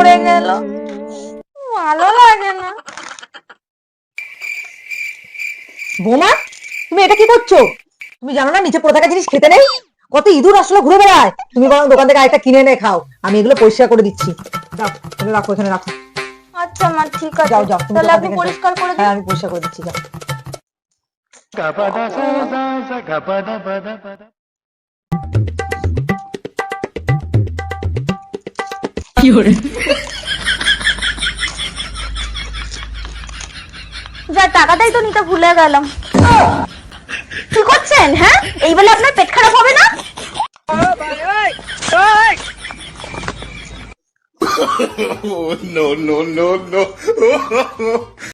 পড়ে গেল, ভালো লাগে না। বোমা, তুমি এটা কি করছো? তুমি জানো না নিচে পড়ে থাকা জিনিস খেতে নেই? কত ইঁদুর আসলে ঘুরে বেড়ায়। তুমি বরং দোকান থেকে আরেকটা কিনে এনে খাও, আমি এগুলো পরিষ্কার করে দিচ্ছি। যাও, এখানে রাখো, এখানে রাখো। আচ্ছা মা, ঠিক আছে। যাও যাও, তুমি তাহলে দোকান আপনি থেকে পরিষ্কার করে দিন। হ্যাঁ, আমি পরিষ্কার করে দিচ্ছি, যাও। যা, টাকাটাই তো নিতে ভুলে গেলাম। কি করছেন? হ্যাঁ, এই বলে আপনার পেট খারাপ হবে না? No, no, no, no.